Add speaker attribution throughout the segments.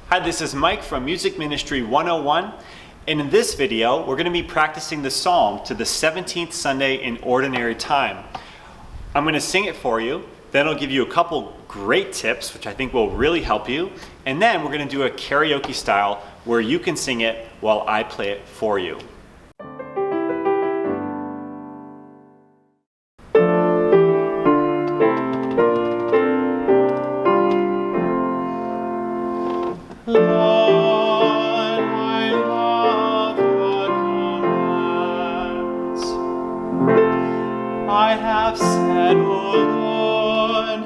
Speaker 1: Hi, this is Mike from Music Ministry 101, and in this video we're going to be practicing the psalm to the 17th Sunday in Ordinary Time. I'm going to sing it for you, then I'll give you a couple great tips which I think will really help you, and then we're going to do a karaoke style where you can sing it while I play it for you. Lord, I love your commands. I have said, O Lord,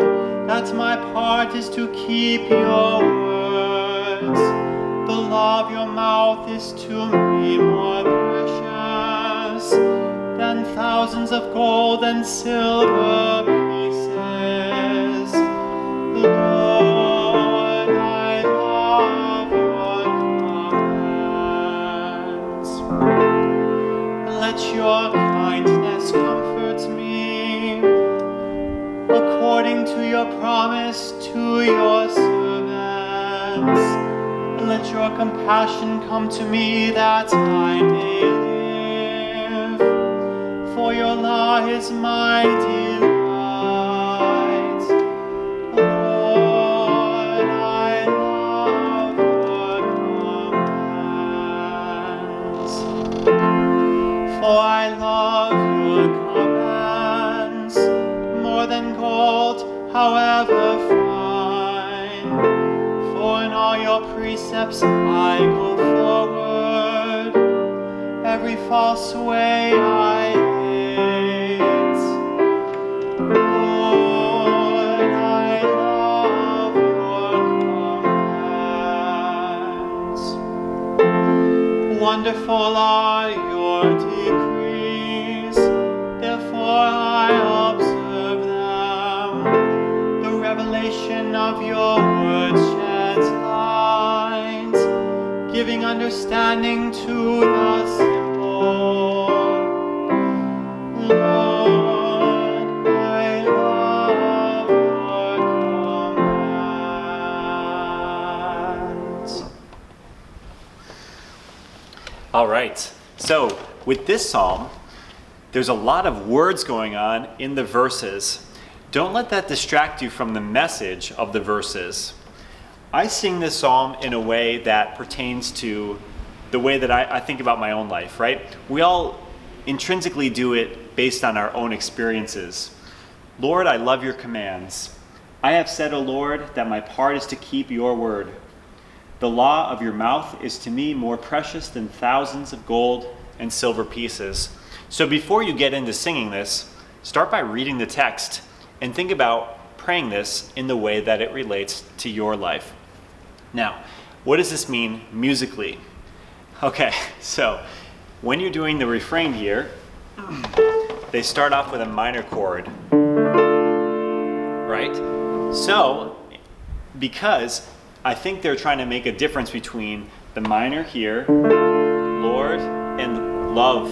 Speaker 1: that my part is to keep your words. The law of your mouth is to me more precious than thousands of gold and silver pieces. Lord, I love your commands. Let your kindness comfort me, according to your promise to your servants. Let your compassion come to me that I may live, for your law is my delight. Lord, I love your commands. For I love your commands more than gold, however fine. For in all your precepts I go forward, every false way I hate. Lord, I love your commands. Wonderful are your decrees, therefore I observe them. The revelation of your words sheds light, giving understanding to the simple. Lord, I love your commands. All right, so with this psalm, there's a lot of words going on in the verses. Don't let that distract you from the message of the verses. I sing this psalm in a way that pertains to the way that I think about my own life, right? We all intrinsically do it based on our own experiences. Lord, I love your commands. I have said, O Lord, that my part is to keep your word. The law of your mouth is to me more precious than thousands of gold and silver pieces. So before you get into singing this, start by reading the text and think about praying this in the way that it relates to your life. Now, what does this mean musically? Okay, so when you're doing the refrain here, they start off with a minor chord, right? So, because I think they're trying to make a difference between the minor here, Lord, and love.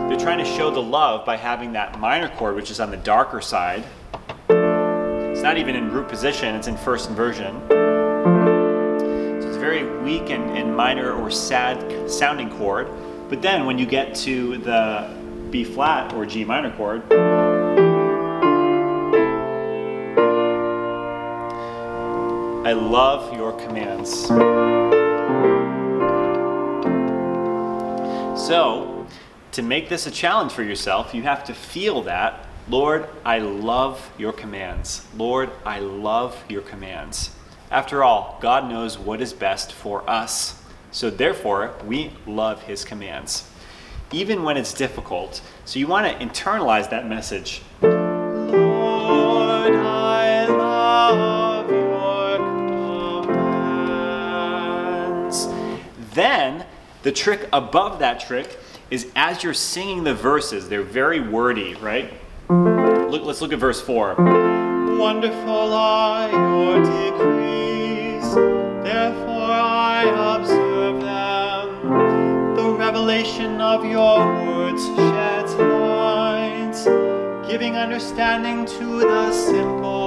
Speaker 1: They're trying to show the love by having that minor chord, which is on the darker side. It's not even in root position, it's in first inversion. So it's a very weak and minor or sad sounding chord. But then when you get to the B flat or G minor chord, I love your commands. So, to make this a challenge for yourself, you have to feel that, Lord, I love your commands. Lord, I love your commands. After all, God knows what is best for us. So therefore, we love his commands, even when it's difficult. So you want to internalize that message. Lord, I love your commands. Then, the trick above that trick is as you're singing the verses, they're very wordy, right? Let's look at verse 4. Wonderful are your decrees, therefore I observe them. The revelation of your words sheds light, giving understanding to the simple.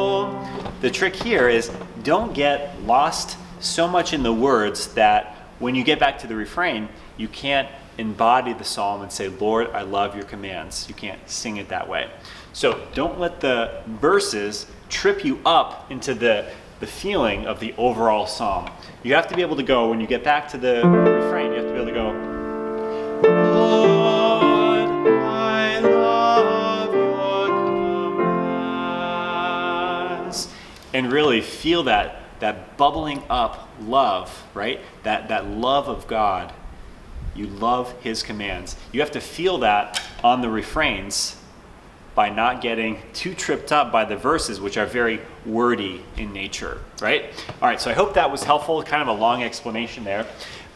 Speaker 1: the trick here is don't get lost so much in the words that when you get back to the refrain, you can't embody the psalm and say, Lord, I love your commands. You can't sing it that way. So don't let the verses trip you up into the feeling of the overall psalm. You have to be able to go, when you get back to the refrain, you have to be able to go, Lord, I love your commands. And really feel that bubbling up love, right? That love of God. You love his commands. You have to feel that on the refrains by not getting too tripped up by the verses, which are very wordy in nature, right? All right, so I hope that was helpful, kind of a long explanation there.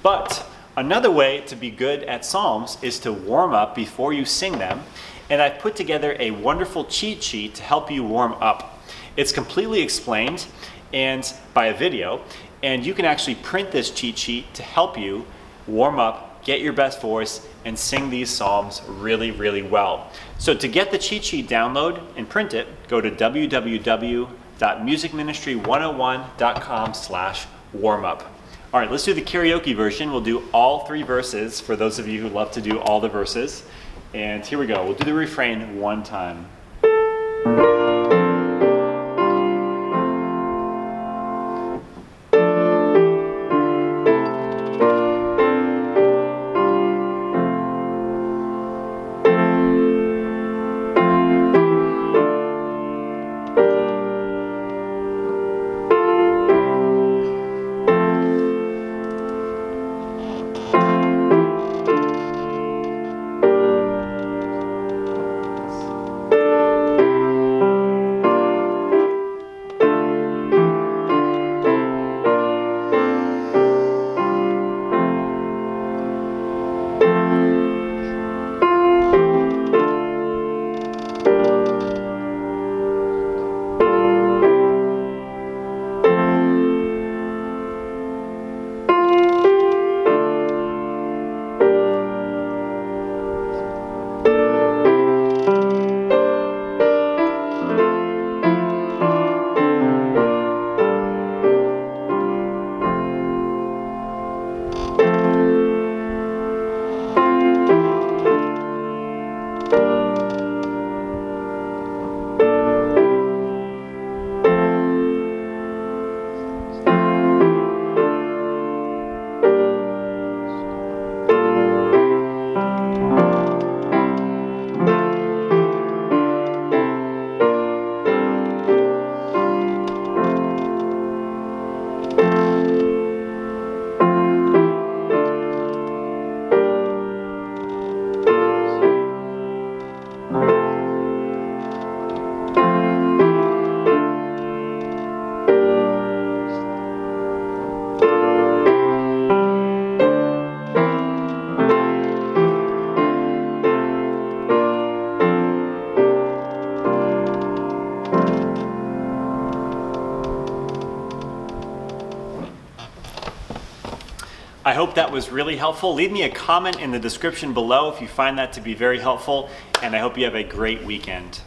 Speaker 1: But another way to be good at psalms is to warm up before you sing them. And I've put together a wonderful cheat sheet to help you warm up. It's completely explained and by a video, and you can actually print this cheat sheet to help you warm up, get your best voice, and sing these psalms really, really well. So to get the cheat sheet download and print it, go to www.musicministry101.com/warmup. All right, let's do the karaoke version. We'll do all 3 verses for those of you who love to do all the verses. And here we go. We'll do the refrain one time. I hope that was really helpful. Leave me a comment in the description below if you find that to be very helpful, and I hope you have a great weekend.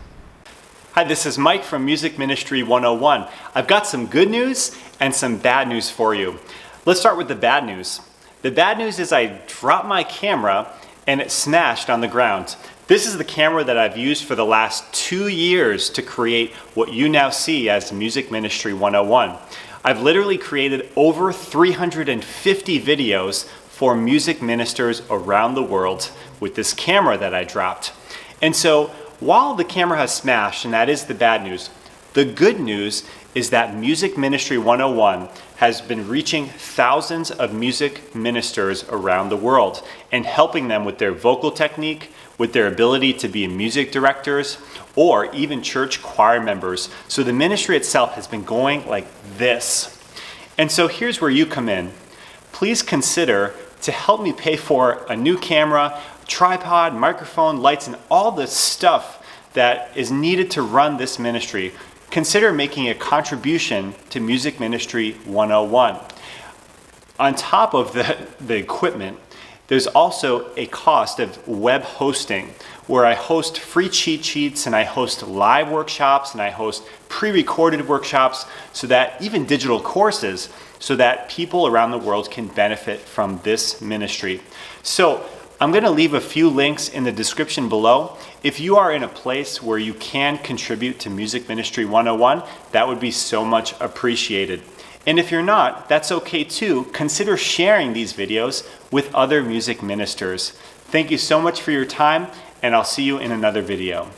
Speaker 1: Hi, this is Mike from Music Ministry 101. I've got some good news and some bad news for you. Let's start with the bad news. The bad news is I dropped my camera and it smashed on the ground. This is the camera that I've used for the last 2 years to create what you now see as Music Ministry 101. I've literally created over 350 videos for music ministers around the world with this camera that I dropped. And so while the camera has smashed, and that is the bad news, the good news is that Music Ministry 101 has been reaching thousands of music ministers around the world and helping them with their vocal technique, with their ability to be music directors, or even church choir members. So the ministry itself has been going like this. And so here's where you come in. Please consider to help me pay for a new camera, tripod, microphone, lights, and all the stuff that is needed to run this ministry. Consider making a contribution to Music Ministry 101. On top of the equipment, There's also a cost of web hosting, where I host free cheat sheets and I host live workshops and I host pre-recorded workshops, so that even digital courses, so that people around the world can benefit from this ministry. So I'm going to leave a few links in the description below. If you are in a place where you can contribute to Music Ministry 101, that would be so much appreciated. And if you're not, that's okay too. Consider sharing these videos with other music ministers. Thank you so much for your time, and I'll see you in another video.